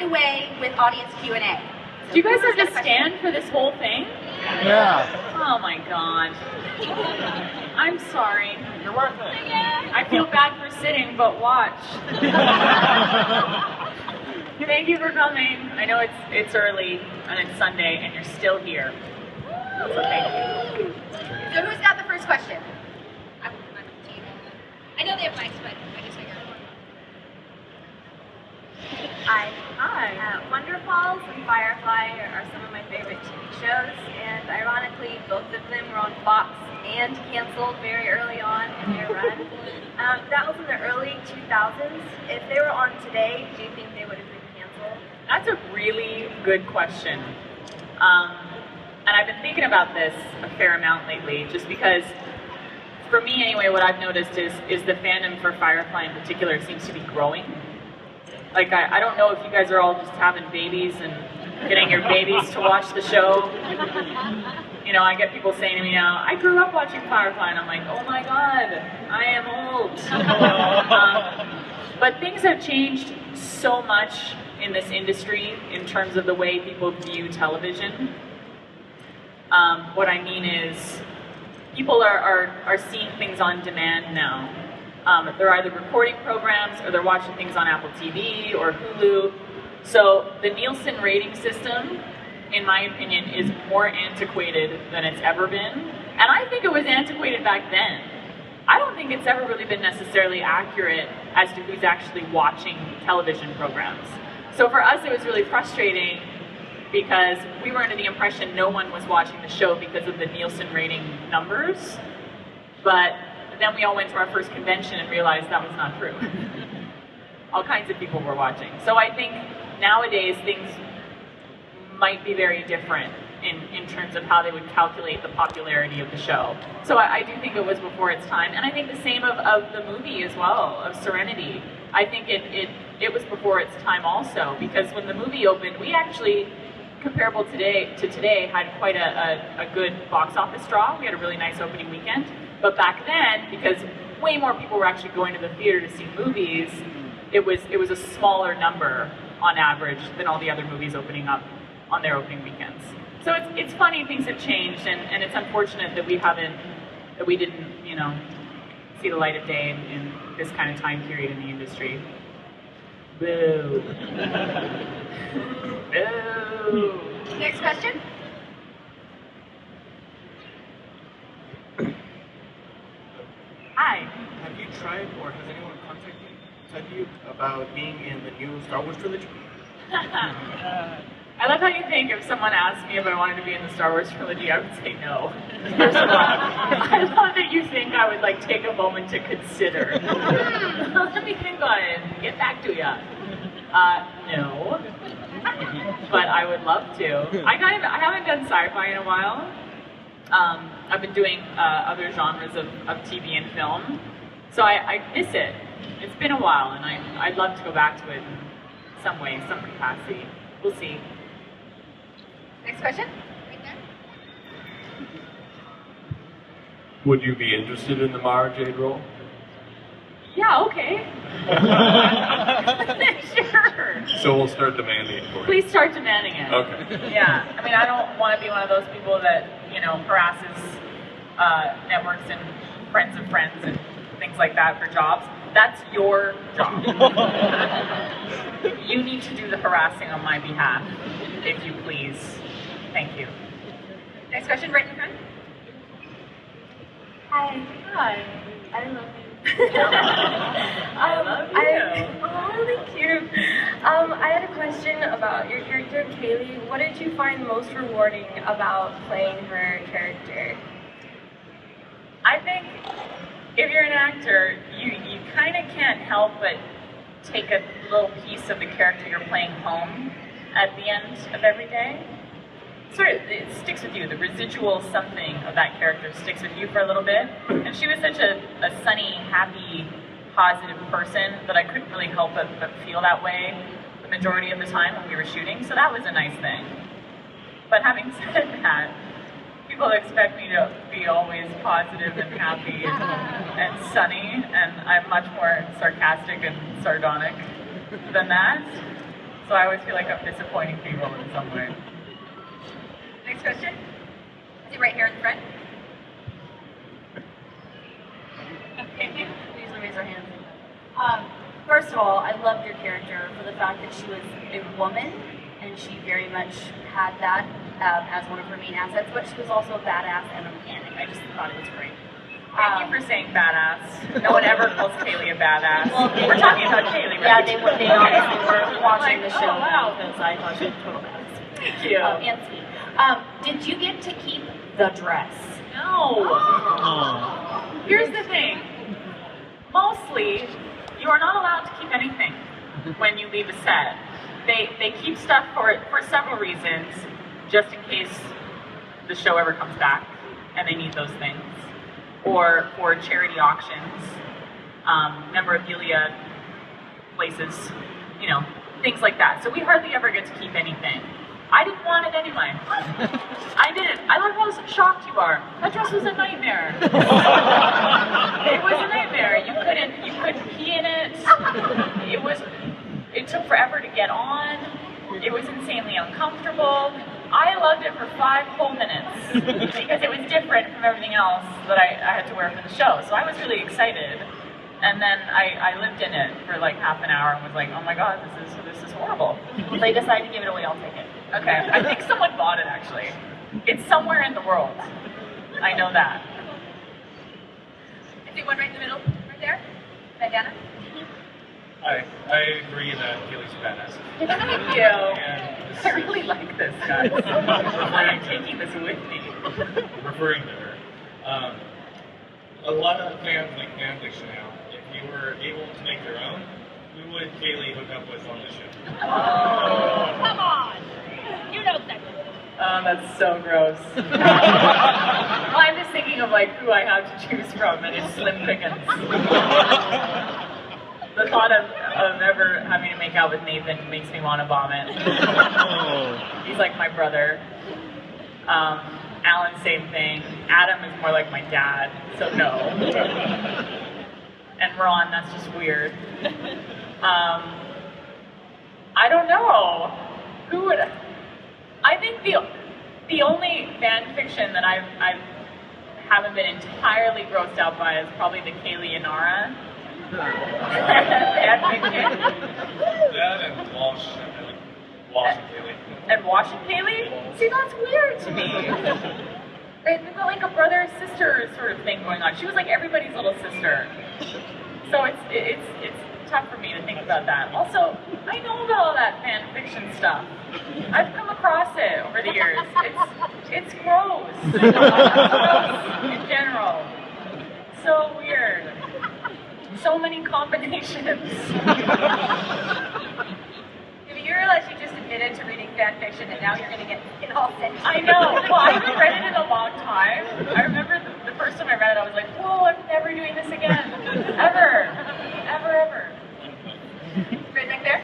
away with audience Q&A. So do you guys have to stand for this whole thing? Yeah. Oh my god. I'm sorry. You're worth it. I feel bad for sitting, but watch. Thank you for coming. I know it's early and it's Sunday and you're still here. So thank you. So who's got the first question? I'm team. I know they have mics, but I just figured. Hi. Wonder Falls and Firefly are some of my favorite TV shows, and ironically, both of them were on Fox and canceled very early on in their run. That was in the early 2000s. If they were on today, do you think they would have been canceled? That's a really good question. And I've been thinking about this a fair amount lately, just because, for me anyway, what I've noticed is the fandom for Firefly in particular seems to be growing. Like, I don't know if you guys are all just having babies and getting your babies to watch the show. You know, I get people saying to me now, I grew up watching Firefly, and I'm like, oh my god, I am old. But things have changed so much in this industry in terms of the way people view television. What I mean is, people are seeing things on demand now. They're either recording programs or they're watching things on Apple TV or Hulu. So the Nielsen rating system, in my opinion, is more antiquated than it's ever been. And I think it was antiquated back then. I don't think it's ever really been necessarily accurate as to who's actually watching television programs. So for us, it was really frustrating because we were under the impression no one was watching the show because of the Nielsen rating numbers. But then we all went to our first convention and realized that was not true. All kinds of people were watching. So I think nowadays things might be very different in terms of how they would calculate the popularity of the show. So I do think it was before its time. And I think the same of the movie as well, of Serenity. I think it was before its time also, because when the movie opened, we actually, comparable to today, had quite a good box office draw. We had a really nice opening weekend. But back then, because way more people were actually going to the theater to see movies, it was a smaller number on average than all the other movies opening up on their opening weekends. So it's funny, things have changed, and it's unfortunate that we didn't, you know, see the light of day in this kind of time period in the industry. Boo. Boo. Next question. Hi. Have you tried, or has anyone contacted you about being in the new Star Wars trilogy? I love how you think if someone asked me if I wanted to be in the Star Wars trilogy, I would say no. First of all, I love that you think I would like take a moment to consider. Let me think on it and get back to ya. No. But I would love to. I haven't done sci-fi in a while. I've been doing other genres of TV and film. So I miss it. It's been a while, and I'd love to go back to it in some way, some capacity. We'll see. Next question. Right there. Would you be interested in the Mara Jade role? Yeah, okay. Sure. So we'll start demanding it for you. Please start demanding it. Okay. Yeah, I mean, I don't want to be one of those people that, you know, harasses networks and friends of friends and things like that for jobs. That's your job. You need to do the harassing on my behalf, if you please. Thank you. Next question, right in front. Hi. Hi. I love you. I love you. Oh, thank you. I had a question about your character, Kaylee. What did you find most rewarding about playing her character? I think if you're an actor, you kind of can't help but take a little piece of the character you're playing home at the end of every day. It sticks with you. The residual something of that character sticks with you for a little bit. And she was such a sunny, happy, positive person that I couldn't really help but feel that way the majority of the time when we were shooting. So that was a nice thing. But having said that, people expect me to be always positive and happy and sunny, and I'm much more sarcastic and sardonic than that. So I always feel like I'm disappointing people in some way. Next question. Is it right here in the front? Okay, please raise your hands. First of all, I loved your character for the fact that she was a woman, and she very much had that as one of her main assets, but she was also a badass and a mechanic. I just thought it was great. Thank you for saying badass. No one ever calls Kaylee a badass. Well, We're talking about Kaylee, right? Yeah, they obviously were watching the show wow. because I thought she was a total badass. Thank you. And sweet. Did you get to keep the dress? No. Here's the thing. Mostly, you are not allowed to keep anything when you leave a set. They keep stuff for several reasons, just in case the show ever comes back and they need those things, or for charity auctions, memorabilia places, you know, things like that. So we hardly ever get to keep anything. I didn't want it anyway. I didn't. I love how shocked you are. That dress was a nightmare. It was a nightmare. You couldn't pee in it. It took forever to get on. It was insanely uncomfortable. I loved it for 5 whole minutes because it was different from everything else that I had to wear for the show. So I was really excited. And then I lived in it for like half an hour and was like, oh my god, this is horrible. If they decide to give it away, I'll take it. Okay, I think someone bought it actually. It's somewhere in the world. I know that. I see one right in the middle, right there. Bandana. I agree that Kaylee's a badass. Thank you. I really like this, guys. I'm taking this with me. Referring to her. A lot of fans like fan fiction now. If you were able to make your own, who would Kaylee hook up with on the show? Oh, come on. You know that. Oh, that's so gross. Well, I'm just thinking of like who I have to choose from, and it's slim pickings. The thought of ever having to make out with Nathan makes me want to vomit. He's like my brother. Alan, same thing. Adam is more like my dad, so no. And Ron, that's just weird. I don't know. Who would? I think the only fan fiction that I haven't been entirely grossed out by is probably the Kaylee and Nara fan fiction. That and Walsh and Kaylee. And Wash and Kaylee? See, that's weird to me. They've got like a brother-sister sort of thing going on. She was like everybody's little sister. So it's tough for me to think about that. Also, I know about all that fan fiction stuff. I've come across it over the years. It's gross. It's gross in general. So weird. So many combinations. You realize you just admitted to reading fan fiction and now you're going to get it all sent to you. I know. Well,